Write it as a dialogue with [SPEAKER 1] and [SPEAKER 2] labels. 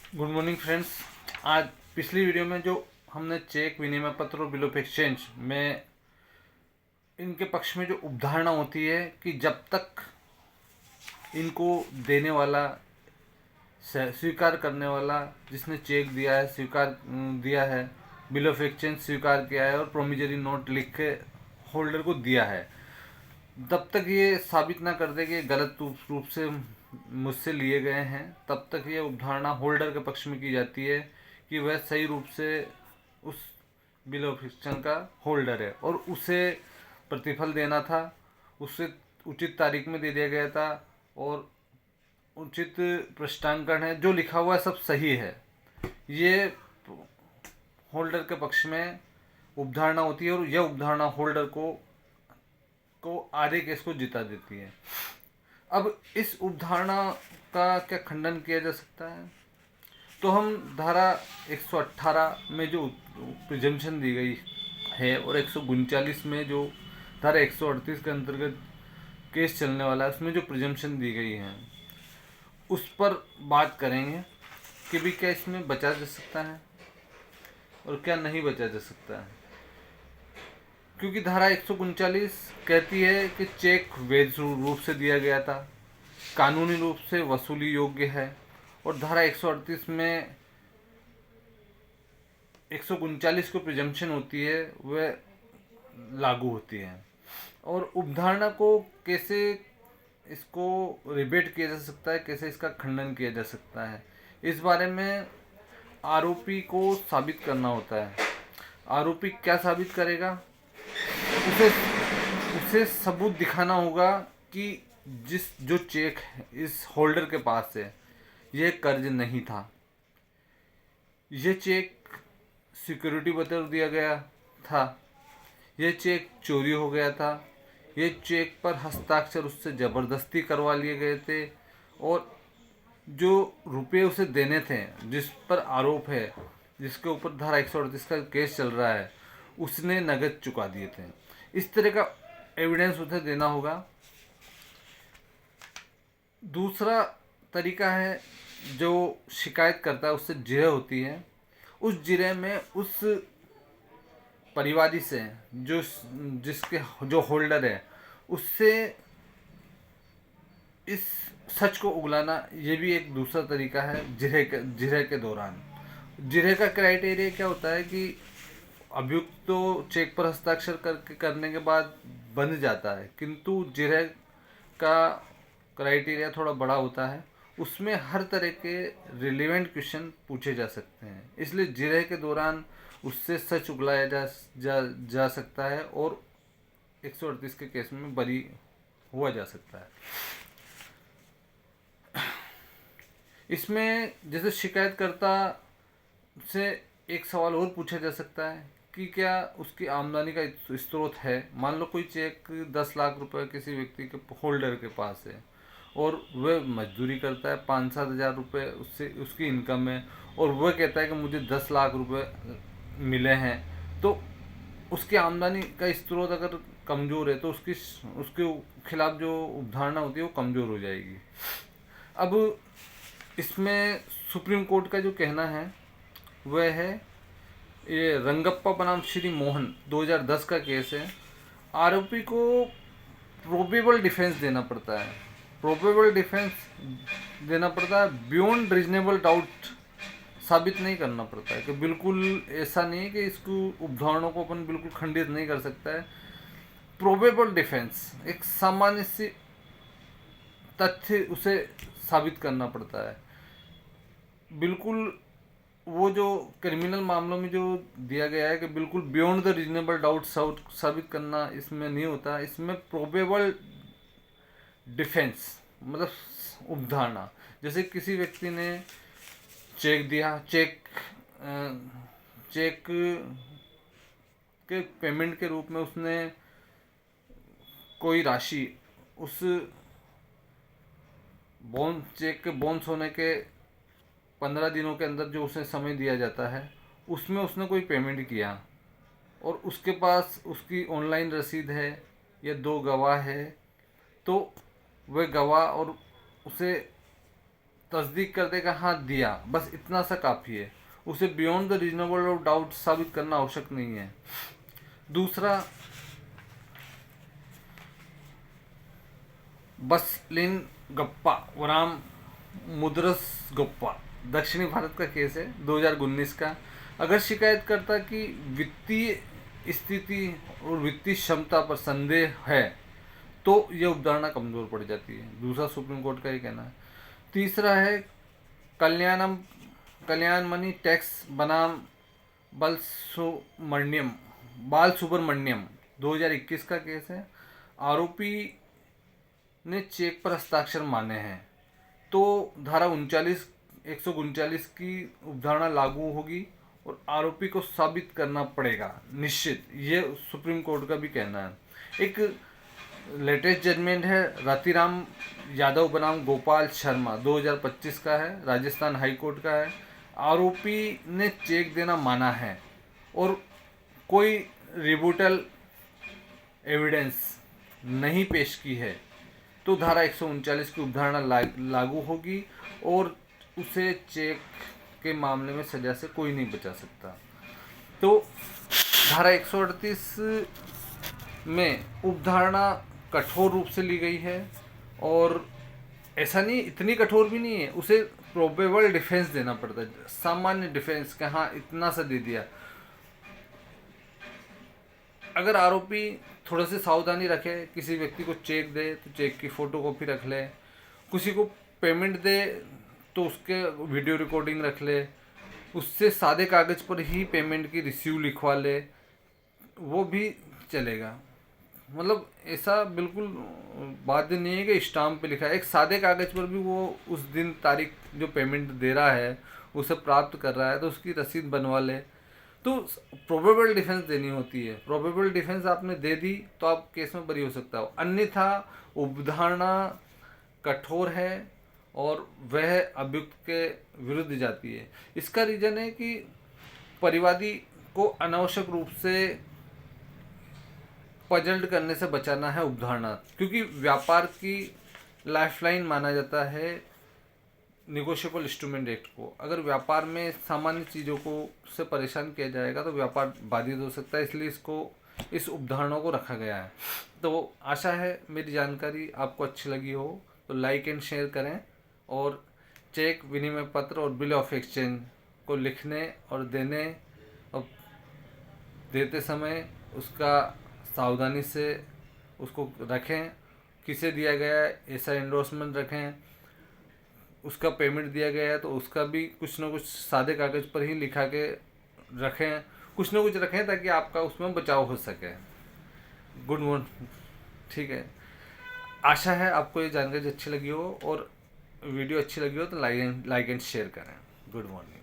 [SPEAKER 1] Good morning friends. आज पिछली video में जो हमने चेक विनिमय पत्र और बिल ऑफ एक्सचेंज में इनके पक्ष में जो अवधारणा होती है कि जब तक इनको देने वाला स्वीकार करने वाला जिसने चेक दिया है स्वीकार दिया है, बिल ऑफ एक्सचेंज स्वीकार किया है और प्रोमिजरी नोट लिख के होल्डर को दिया है, तब तक ये साबित ना कर दे कि ये गलत रूप से मुझसे लिए गए हैं, तब तक ये अवधारणा होल्डर के पक्ष में की जाती है कि वह सही रूप से उस बिल ऑफ एक्सचेंज का होल्डर है और उसे प्रतिफल देना था, उसे उचित तारीख में दे दिया गया था और उचित पृष्ठांकन है, जो लिखा हुआ है सब सही है। ये होल्डर के पक्ष में अवधारणा होती है और यह अवधारणा होल्डर को आधे केस को जिता देती है। अब इस अवधारणा का क्या खंडन किया जा सकता है? तो हम धारा 118 में जो प्रिजम्पशन दी गई है और 139 में जो धारा 138 के अंतर्गत केस चलने वाला है उसमें जो प्रिजम्पशन दी गई है उस पर बात करेंगे कि भी क्या इसमें बचा जा सकता है और क्या नहीं बचा जा सकता है। क्योंकि धारा 139 कहती है कि चेक वैध रूप से दिया गया था, कानूनी रूप से वसूली योग्य है, और धारा 138 में 139 को प्रिजम्पशन होती है वह लागू होती है। और उपधारणा को कैसे इसको रिबेट किया जा सकता है, कैसे इसका खंडन किया जा सकता है, इस बारे में आरोपी को साबित करना होता है। आरोपी क्या साबित करेगा? उसे उसे सबूत दिखाना होगा कि जो चेक इस होल्डर के पास है यह कर्ज नहीं था, यह चेक सिक्योरिटी बतौर दिया गया था, यह चेक चोरी हो गया था, ये चेक पर हस्ताक्षर उससे ज़बरदस्ती करवा लिए गए थे और जो रुपये उसे देने थे, जिस पर आरोप है, जिसके ऊपर धारा 138 का केस चल रहा है, उसने नगद चुका दिए थे। इस तरह का एविडेंस उसे देना होगा। दूसरा तरीका है, जो शिकायत करता है उससे जिरह होती है, उस जिरह में उस परिवादी से जो जिसके जो होल्डर है उससे इस सच को उगलाना, ये भी एक दूसरा तरीका है जिरह के दौरान। जिरह का क्राइटेरिया क्या होता है कि अभियुक्त तो चेक पर हस्ताक्षर करने के बाद बंध जाता है, किंतु जिरह का क्राइटेरिया थोड़ा बड़ा होता है, उसमें हर तरह के रिलेवेंट क्वेश्चन पूछे जा सकते हैं। इसलिए जिरह के दौरान उससे सच उगलाया जा सकता है और 138 के केस में बरी हुआ जा सकता है। इसमें जैसे शिकायतकर्ता से एक सवाल और पूछा जा सकता है कि क्या उसकी आमदनी का स्रोत है। मान लो कोई चेक 10 लाख रुपए किसी व्यक्ति के होल्डर के पास है और वह मजदूरी करता है, 5-7 हज़ार रुपये उससे उसकी इनकम है, और वह कहता है कि मुझे 10 लाख रुपए मिले हैं, तो उसकी आमदनी का स्रोत अगर कमज़ोर है तो उसके खिलाफ जो अवधारणा होती है वो कमज़ोर हो जाएगी। अब इसमें सुप्रीम कोर्ट का जो कहना है वह है, ये रंगप्पा बनाम श्री मोहन 2010 का केस है। आरोपी को प्रोबेबल डिफेंस देना पड़ता है, प्रोबेबल डिफेंस देना पड़ता है, बियॉन्ड रीजनेबल डाउट साबित नहीं करना पड़ता है कि बिल्कुल ऐसा नहीं है कि इसको उपधारणों को अपन बिल्कुल खंडित नहीं कर सकता है। प्रोबेबल डिफेंस एक सामान्य सी तथ्य उसे साबित करना पड़ता है। बिल्कुल वो जो क्रिमिनल मामलों में जो दिया गया है कि बिल्कुल बियॉन्ड द रीजनेबल डाउट साबित करना इसमें नहीं होता। इसमें प्रोबेबल डिफेंस मतलब उपधारणा, जैसे किसी व्यक्ति ने चेक दिया, चेक के पेमेंट के रूप में उसने कोई राशि उस चेक के बाउंस होने के 15 दिनों के अंदर जो उसे समय दिया जाता है उसमें उसने कोई पेमेंट किया और उसके पास उसकी ऑनलाइन रसीद है या 2 गवाह है, तो वह गवाह और उसे तस्दीक कर देगा हाँ दिया, बस इतना सा काफ़ी है। उसे beyond the reasonable of doubt साबित करना आवश्यक नहीं है। दूसरा, बसलिन गप्पा वराम मुद्रस गप्पा, दक्षिणी भारत का केस है 2019 का। अगर शिकायतकर्ता की वित्तीय स्थिति और वित्तीय क्षमता पर संदेह है तो यह अवधारणा कमजोर पड़ जाती है। दूसरा सुप्रीम कोर्ट का ये कहना है। तीसरा है कल्याणम कल्याणमणि टैक्स बनाम बाल सुब्रमण्यम 2021 का केस है। आरोपी ने चेक पर हस्ताक्षर माने हैं तो धारा 139 की अवधारणा लागू होगी और आरोपी को साबित करना पड़ेगा निश्चित, ये सुप्रीम कोर्ट का भी कहना है। एक लेटेस्ट जजमेंट है रतिराम यादव बनाम गोपाल शर्मा 2025 का है, राजस्थान हाई कोर्ट का है। आरोपी ने चेक देना माना है और कोई रिबूटल एविडेंस नहीं पेश की है तो धारा 139 की अवधारणा लागू होगी और उसे चेक के मामले में सजा से कोई नहीं बचा सकता। तो धारा 138 में अवधारणा कठोर रूप से ली गई है और ऐसा नहीं, इतनी कठोर भी नहीं है, उसे प्रोबेबल डिफेंस देना पड़ता है, सामान्य डिफेंस कि हाँ इतना सा दे दिया। अगर आरोपी थोड़ा सी सावधानी रखे, किसी व्यक्ति को चेक दे तो चेक की फोटोकॉपी रख ले, किसी को पेमेंट दे तो उसके वीडियो रिकॉर्डिंग रख ले, उससे सादे कागज़ पर ही पेमेंट की रिसीव लिखवा ले, वो भी चलेगा। मतलब ऐसा बिल्कुल बाध्य नहीं है कि स्टाम्प पे लिखा है, एक सादे कागज़ पर भी वो उस दिन तारीख जो पेमेंट दे रहा है उसे प्राप्त कर रहा है तो उसकी रसीद बनवा ले। तो प्रोबेबल डिफेंस देनी होती है, प्रोबेबल डिफेंस आपने दे दी तो आप केस में बरी हो सकता हो, अन्यथा अवधारणा कठोर है और वह अभियुक्त के विरुद्ध जाती है। इसका रीज़न है कि परिवादी को अनावश्यक रूप से पजल्ड करने से बचाना है अवधारणा, क्योंकि व्यापार की लाइफलाइन माना जाता है निगोशिएबल इंस्ट्रूमेंट एक्ट को। अगर व्यापार में सामान्य चीज़ों को से परेशान किया जाएगा तो व्यापार बाधित हो सकता है, इसलिए इस अवधारणा को रखा गया है। तो आशा है मेरी जानकारी आपको अच्छी लगी हो तो लाइक एंड शेयर करें और चेक विनिमय पत्र और बिल ऑफ एक्सचेंज को लिखने और देते समय उसका सावधानी से उसको रखें, किसे दिया गया है ऐसा एंडोर्समेंट रखें, उसका पेमेंट दिया गया है तो उसका भी कुछ ना कुछ सादे कागज़ पर ही लिखा के रखें, कुछ ना कुछ रखें ताकि आपका उसमें बचाव हो सके। गुड मॉर्निंग, ठीक है। आशा है आपको ये जानकारी अच्छी लगी हो और वीडियो अच्छी लगी हो तो लाइक एंड शेयर करें। Good morning.